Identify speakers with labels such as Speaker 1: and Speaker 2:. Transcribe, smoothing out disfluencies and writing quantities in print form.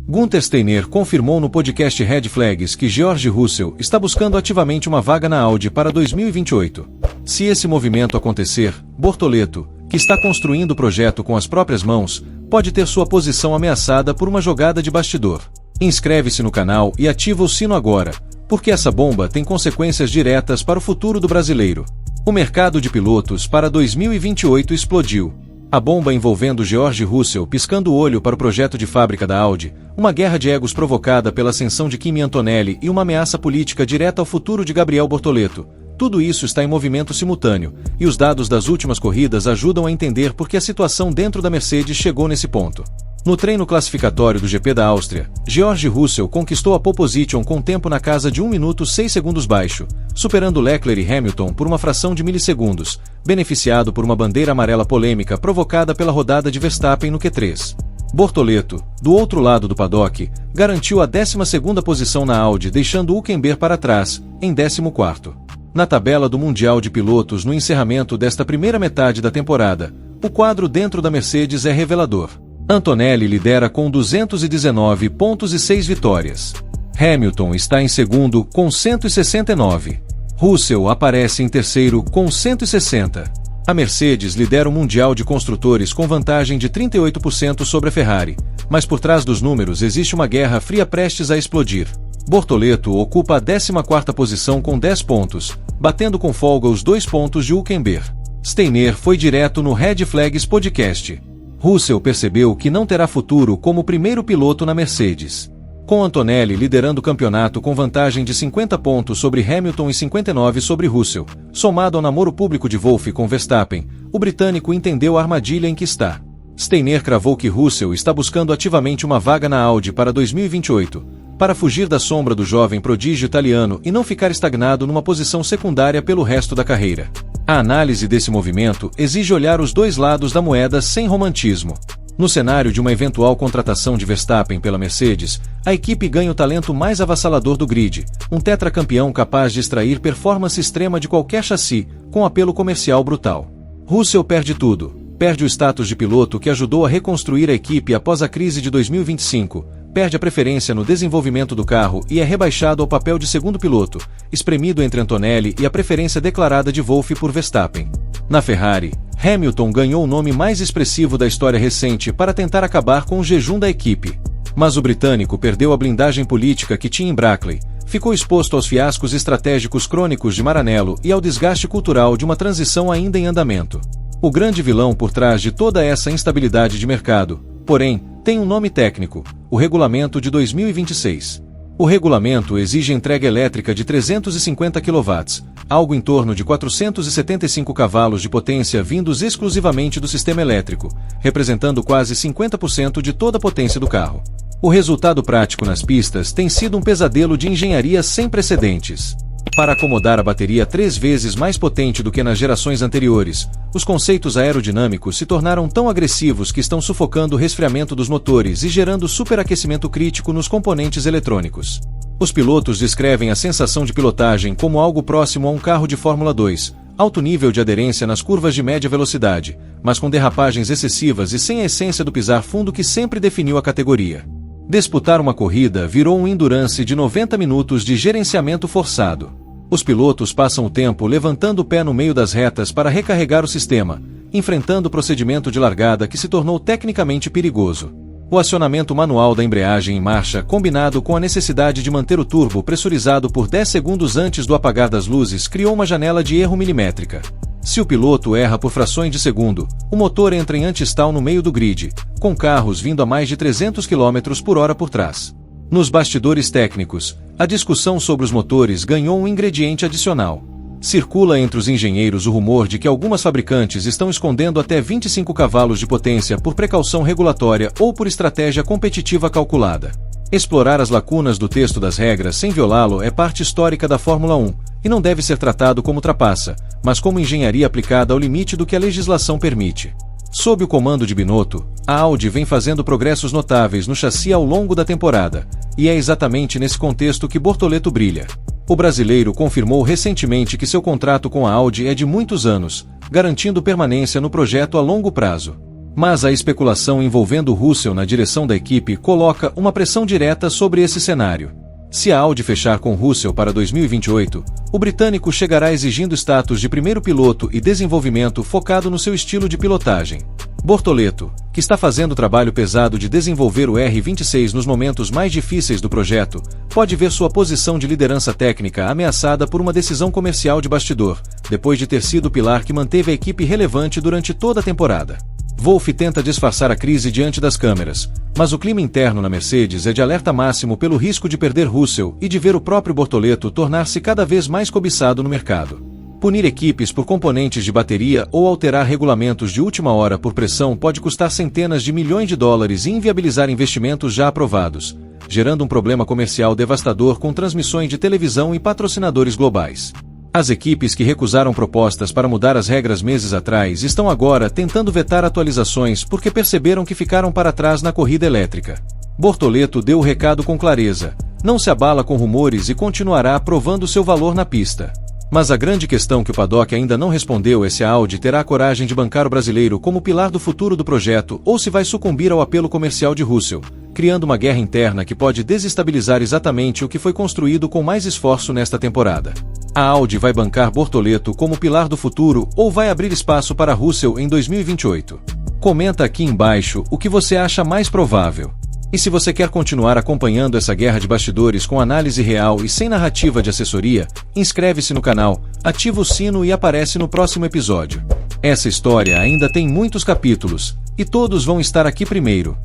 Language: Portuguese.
Speaker 1: Gunther Steiner confirmou no podcast Red Flags que George Russell está buscando ativamente uma vaga na Audi para 2028. Se esse movimento acontecer, Bortoleto, que está construindo o projeto com as próprias mãos, pode ter sua posição ameaçada por uma jogada de bastidor. Inscreve-se no canal e ativa o sino agora, porque essa bomba tem consequências diretas para o futuro do brasileiro. O mercado de pilotos para 2028 explodiu. A bomba envolvendo George Russell piscando o olho para o projeto de fábrica da Audi, uma guerra de egos provocada pela ascensão de Kimi Antonelli e uma ameaça política direta ao futuro de Gabriel Bortoleto. Tudo isso está em movimento simultâneo, e os dados das últimas corridas ajudam a entender por que a situação dentro da Mercedes chegou nesse ponto. No treino classificatório do GP da Áustria, George Russell conquistou a pole position com tempo na casa de 1 minuto 6 segundos baixo, superando Leclerc e Hamilton por uma fração de milissegundos, beneficiado por uma bandeira amarela polêmica provocada pela rodada de Verstappen no Q3. Bortoleto, do outro lado do paddock, garantiu a 12ª posição na Audi, deixando Hülkenberg para trás, em 14º. Na tabela do Mundial de Pilotos no encerramento desta primeira metade da temporada, o quadro dentro da Mercedes é revelador. Antonelli lidera com 219 pontos e 6 vitórias. Hamilton está em segundo com 169. Russell aparece em terceiro com 160. A Mercedes lidera o Mundial de Construtores com vantagem de 38% sobre a Ferrari, mas por trás dos números existe uma guerra fria prestes a explodir. Bortoleto ocupa a 14ª posição com 10 pontos, batendo com folga os 2 pontos de Hülkenberg. Steiner foi direto no Red Flags Podcast. Russell percebeu que não terá futuro como primeiro piloto na Mercedes. Com Antonelli liderando o campeonato com vantagem de 50 pontos sobre Hamilton e 59 sobre Russell, somado ao namoro público de Wolff com Verstappen, o britânico entendeu a armadilha em que está. Steiner cravou que Russell está buscando ativamente uma vaga na Audi para 2028, para fugir da sombra do jovem prodígio italiano e não ficar estagnado numa posição secundária pelo resto da carreira. A análise desse movimento exige olhar os dois lados da moeda sem romantismo. No cenário de uma eventual contratação de Verstappen pela Mercedes, a equipe ganha o talento mais avassalador do grid, um tetracampeão capaz de extrair performance extrema de qualquer chassi, com apelo comercial brutal. Russell perde tudo. Perde o status de piloto que ajudou a reconstruir a equipe após a crise de 2025, perde a preferência no desenvolvimento do carro e é rebaixado ao papel de segundo piloto, espremido entre Antonelli e a preferência declarada de Wolff por Verstappen. Na Ferrari, Hamilton ganhou o nome mais expressivo da história recente para tentar acabar com o jejum da equipe. Mas o britânico perdeu a blindagem política que tinha em Brackley, ficou exposto aos fiascos estratégicos crônicos de Maranello e ao desgaste cultural de uma transição ainda em andamento. O grande vilão por trás de toda essa instabilidade de mercado, porém, tem um nome técnico: o Regulamento de 2026. O regulamento exige entrega elétrica de 350 kW, algo em torno de 475 cavalos de potência vindos exclusivamente do sistema elétrico, representando quase 50% de toda a potência do carro. O resultado prático nas pistas tem sido um pesadelo de engenharia sem precedentes. Para acomodar a bateria 3 vezes mais potente do que nas gerações anteriores, os conceitos aerodinâmicos se tornaram tão agressivos que estão sufocando o resfriamento dos motores e gerando superaquecimento crítico nos componentes eletrônicos. Os pilotos descrevem a sensação de pilotagem como algo próximo a um carro de Fórmula 2, alto nível de aderência nas curvas de média velocidade, mas com derrapagens excessivas e sem a essência do pisar fundo que sempre definiu a categoria. Disputar uma corrida virou um endurance de 90 minutos de gerenciamento forçado. Os pilotos passam o tempo levantando o pé no meio das retas para recarregar o sistema, enfrentando o procedimento de largada que se tornou tecnicamente perigoso. O acionamento manual da embreagem em marcha, combinado com a necessidade de manter o turbo pressurizado por 10 segundos antes do apagar das luzes, criou uma janela de erro milimétrica. Se o piloto erra por frações de segundo, o motor entra em anti-stall no meio do grid, com carros vindo a mais de 300 km por hora por trás. Nos bastidores técnicos, a discussão sobre os motores ganhou um ingrediente adicional. Circula entre os engenheiros o rumor de que algumas fabricantes estão escondendo até 25 cavalos de potência por precaução regulatória ou por estratégia competitiva calculada. Explorar as lacunas do texto das regras sem violá-lo é parte histórica da Fórmula 1, e não deve ser tratado como trapaça, mas como engenharia aplicada ao limite do que a legislação permite. Sob o comando de Binotto, a Audi vem fazendo progressos notáveis no chassi ao longo da temporada, e é exatamente nesse contexto que Bortoleto brilha. O brasileiro confirmou recentemente que seu contrato com a Audi é de muitos anos, garantindo permanência no projeto a longo prazo. Mas a especulação envolvendo Russell na direção da equipe coloca uma pressão direta sobre esse cenário. Se a Audi fechar com Russell para 2028, o britânico chegará exigindo status de primeiro piloto e desenvolvimento focado no seu estilo de pilotagem. Bortoleto, que está fazendo o trabalho pesado de desenvolver o R26 nos momentos mais difíceis do projeto, pode ver sua posição de liderança técnica ameaçada por uma decisão comercial de bastidor, depois de ter sido o pilar que manteve a equipe relevante durante toda a temporada. Wolff tenta disfarçar a crise diante das câmeras, mas o clima interno na Mercedes é de alerta máximo pelo risco de perder Russell e de ver o próprio Bortoleto tornar-se cada vez mais cobiçado no mercado. Punir equipes por componentes de bateria ou alterar regulamentos de última hora por pressão pode custar centenas de milhões de dólares e inviabilizar investimentos já aprovados, gerando um problema comercial devastador com transmissões de televisão e patrocinadores globais. As equipes que recusaram propostas para mudar as regras meses atrás estão agora tentando vetar atualizações porque perceberam que ficaram para trás na corrida elétrica. Bortoleto deu o recado com clareza: não se abala com rumores e continuará provando seu valor na pista. Mas a grande questão que o paddock ainda não respondeu é se a Audi terá a coragem de bancar o brasileiro como pilar do futuro do projeto ou se vai sucumbir ao apelo comercial de Russell, criando uma guerra interna que pode desestabilizar exatamente o que foi construído com mais esforço nesta temporada. A Audi vai bancar Bortoleto como pilar do futuro ou vai abrir espaço para Russell em 2028? Comenta aqui embaixo o que você acha mais provável. E se você quer continuar acompanhando essa guerra de bastidores com análise real e sem narrativa de assessoria, inscreve-se no canal, ativa o sino e aparece no próximo episódio. Essa história ainda tem muitos capítulos, e todos vão estar aqui primeiro.